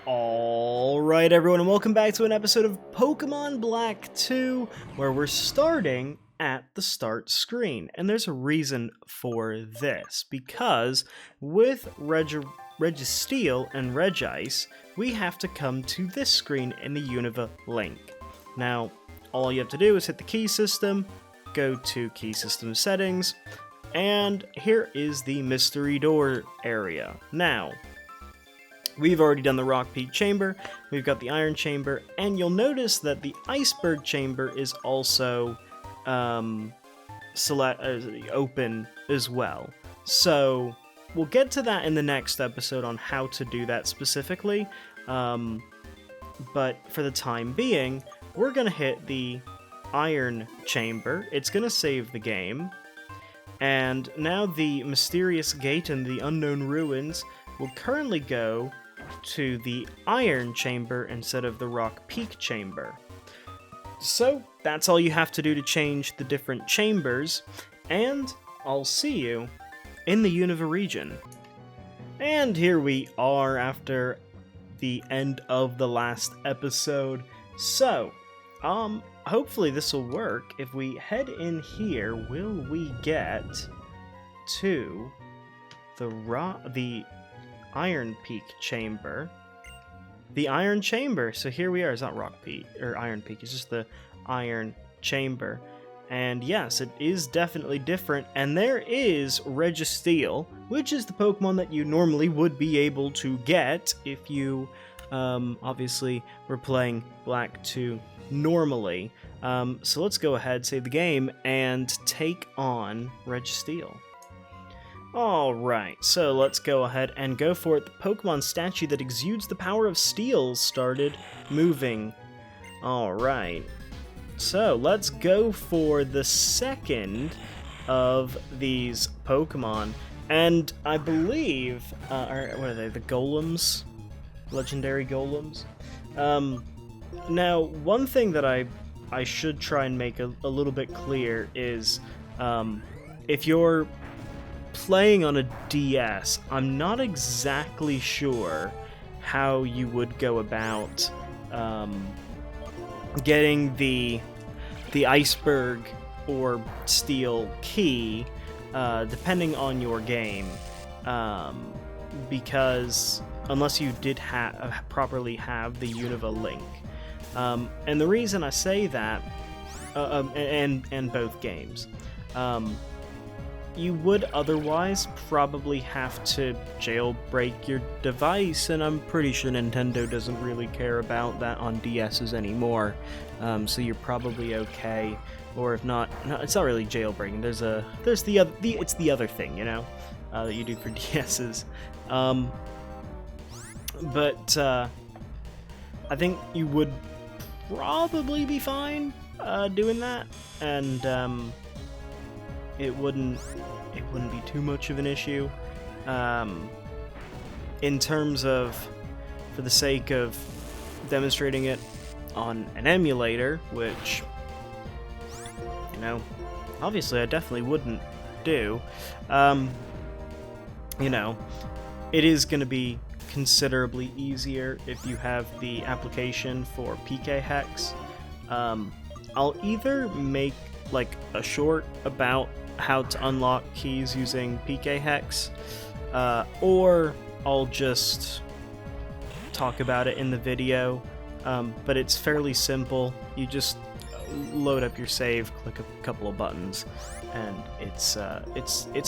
Alright everyone, and welcome back to an episode of Pokemon Black 2, where we're starting at the start screen. And there's a reason for this, because with Registeel and Regice, we have to come to this screen in the Unova Link. Now, all you have to do is hit the key system, go to key system settings, and here is the mystery door area. Now, we've already done the Rock Peak Chamber, we've got the Iron Chamber, and you'll notice that the Iceberg Chamber is also open as well. So we'll get to that in the next episode on how to do that specifically, but for the time being, we're going to hit the Iron Chamber. It's going to save the game, and now the Mysterious Gate and the Unknown Ruins will currently go to the Iron Chamber instead of the Rock Peak Chamber. So that's all you have to do to change the different chambers, and I'll see you in the Unova region. And here we are after the end of the last episode. So, hopefully this will work. If we head in here, will we get to the Iron Peak Chamber? The Iron Chamber. So here we are. It's not Rock Peak or Iron Peak. It's just the Iron Chamber. And yes, it is definitely different. And there is Registeel, which is the Pokemon that you normally would be able to get if you obviously were playing Black 2 normally. So let's go ahead, save the game, and take on Registeel. Alright, so let's go ahead and go for it. The Pokemon statue that exudes the power of steel started moving. Alright, so let's go for the second of these Pokemon. And I believe, what are they, the Golems? Legendary Golems? Now, one thing that I should try and make a little bit clear is, if you're playing on a DS, I'm not exactly sure how you would go about getting the Iceberg or Steel key, depending on your game, because unless you did properly have the Unova Link. And the reason I say that, and both games, you would otherwise probably have to jailbreak your device, and I'm pretty sure Nintendo doesn't really care about that on DSs anymore, so you're probably okay. Or if not, no, it's not really jailbreaking. It's the other thing, you know, that you do for DSs. But I think you would probably be fine doing that, and it wouldn't be too much of an issue. In terms of, for the sake of demonstrating it on an emulator, which, you know, obviously I definitely wouldn't do, you know, it is going to be considerably easier if you have the application for PK Hex. I'll either make like a short about how to unlock keys using PK Hex, or I'll just talk about it in the video, but it's fairly simple. You just load up your save, click a couple of buttons, and it's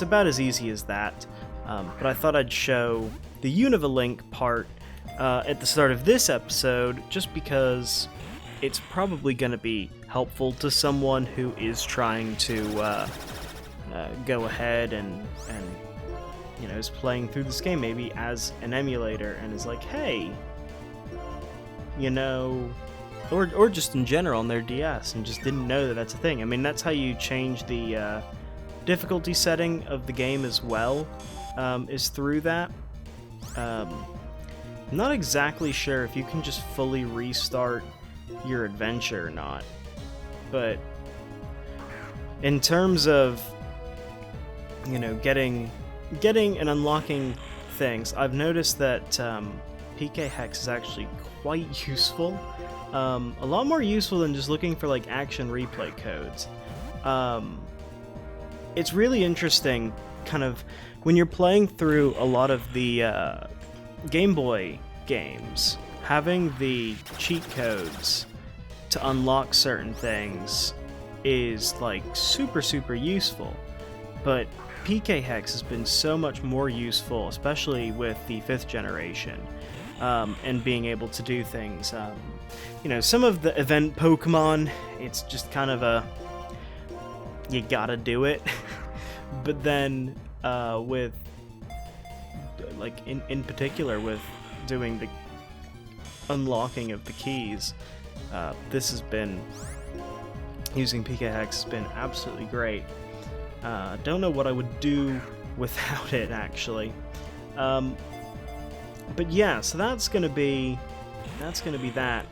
about as easy as that. But I thought I'd show the Unova Link part at the start of this episode, just because it's probably going to be helpful to someone who is trying to go ahead and you know, is playing through this game maybe as an emulator and is like, hey, you know, or just in general on their DS and just didn't know that that's a thing. I mean, that's how you change the difficulty setting of the game as well, is through that. I'm not exactly sure if you can just fully restart your adventure or not, but in terms of, you know, getting and unlocking things, I've noticed that PK Hex is actually quite useful. A lot more useful than just looking for like action replay codes. It's really interesting, kind of, when you're playing through a lot of the Game Boy games, having the cheat codes to unlock certain things is like super useful. But PK Hex has been so much more useful, especially with the 5th generation, and being able to do things. You know, some of the event Pokemon, it's just kind of a, you gotta do it. But then with, like, in particular with doing the unlocking of the keys, this has been, using PK Hex has been absolutely great. Don't know what I would do without it, actually. But yeah, so that's gonna be that.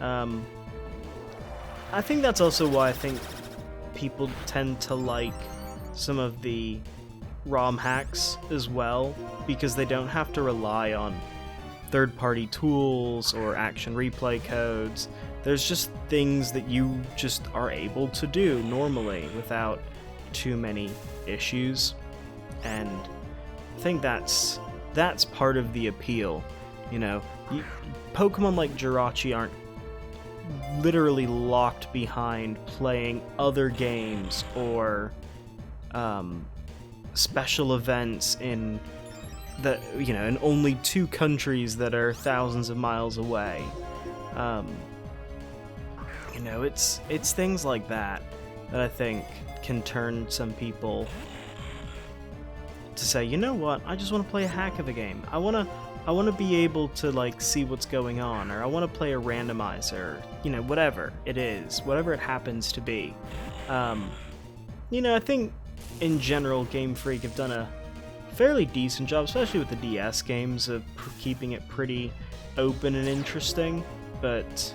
I think that's also why I think people tend to like some of the ROM hacks as well, because they don't have to rely on third-party tools or action replay codes. There's just things that you just are able to do normally without too many issues, and I think that's part of the appeal. You know, Pokemon like Jirachi aren't literally locked behind playing other games or special events in the, you know, in only 2 countries that are thousands of miles away. You know, it's things like that that I think can turn some people to say, you know what, I just want to play a hack of a game. I want to be able to like see what's going on, or I want to play a randomizer, you know, whatever it is, whatever it happens to be. You know, I think in general Game Freak have done a fairly decent job, especially with the DS games, of keeping it pretty open and interesting. But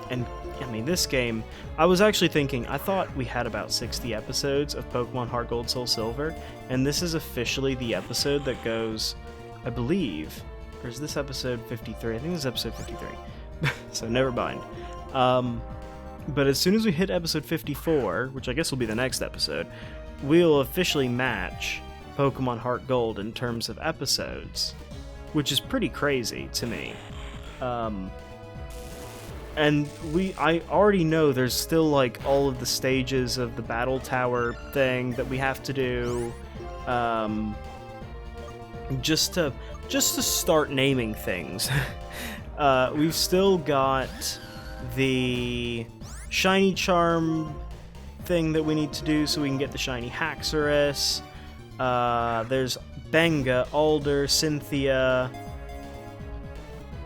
and I mean, this game, I was actually thinking, I thought we had about 60 episodes of Pokemon Heart Gold Soul Silver, and this is officially the episode that goes, I believe, or is this episode 53? I think this is episode 53, so never mind. But as soon as we hit episode 54, which I guess will be the next episode, we'll officially match Pokemon Heart Gold in terms of episodes, which is pretty crazy to me. And I already know there's still like all of the stages of the battle tower thing that we have to do, just to start naming things. We've still got the shiny charm thing that we need to do so we can get the shiny Haxorus. There's Benga, Alder, Cynthia,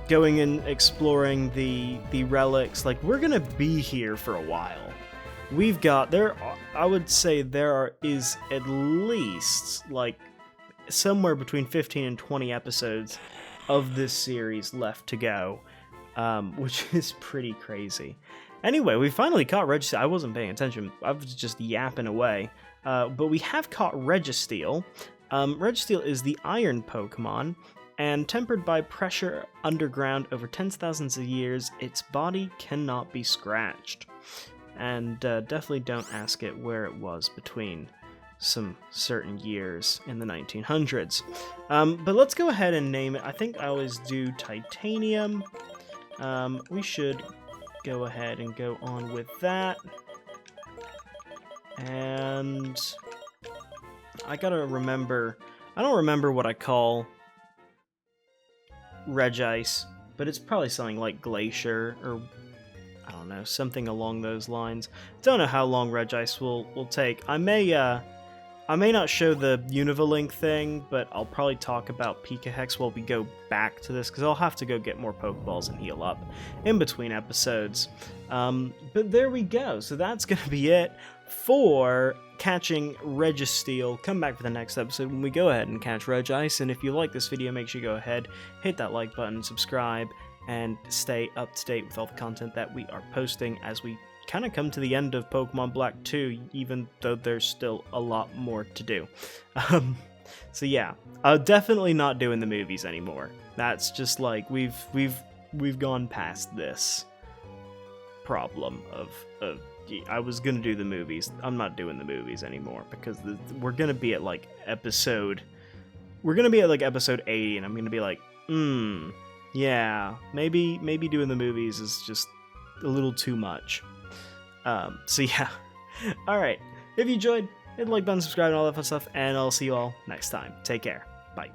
going and exploring the relics. Like, we're gonna be here for a while. We've got, I would say is at least like somewhere between 15 and 20 episodes of this series left to go, which is pretty crazy. Anyway, we finally caught Registeel. I wasn't paying attention. I was just yapping away. But we have caught Registeel. Registeel is the iron Pokemon, and tempered by pressure underground over tens of thousands of years, its body cannot be scratched. And definitely don't ask it where it was between some certain years in the 1900s. But let's go ahead and name it. I think I always do Titanium. We should go ahead and go on with that. And I gotta remember, I don't remember what I call Regice, but it's probably something like Glacier, or I don't know, something along those lines. Don't know how long Regice will take. I may not show the Univalink thing, but I'll probably talk about Pika Hex while we go back to this, because I'll have to go get more Pokeballs and heal up in between episodes. But there we go. So that's going to be it for catching Registeel. Come back for the next episode when we go ahead and catch Regice. And if you like this video, make sure you go ahead, hit that like button, subscribe, and stay up to date with all the content that we are posting as we kind of come to the end of Pokemon Black 2, even though there's still a lot more to do. So yeah, definitely not doing the movies anymore. That's just like we've gone past this problem of I was gonna do the movies. I'm not doing the movies anymore because we're gonna be at like episode. We're gonna be at like episode 80, and I'm gonna be like, yeah, maybe doing the movies is just a little too much. So yeah, all right. If you enjoyed, hit the like button, subscribe, and all that fun stuff, and I'll see you all next time. Take care. Bye.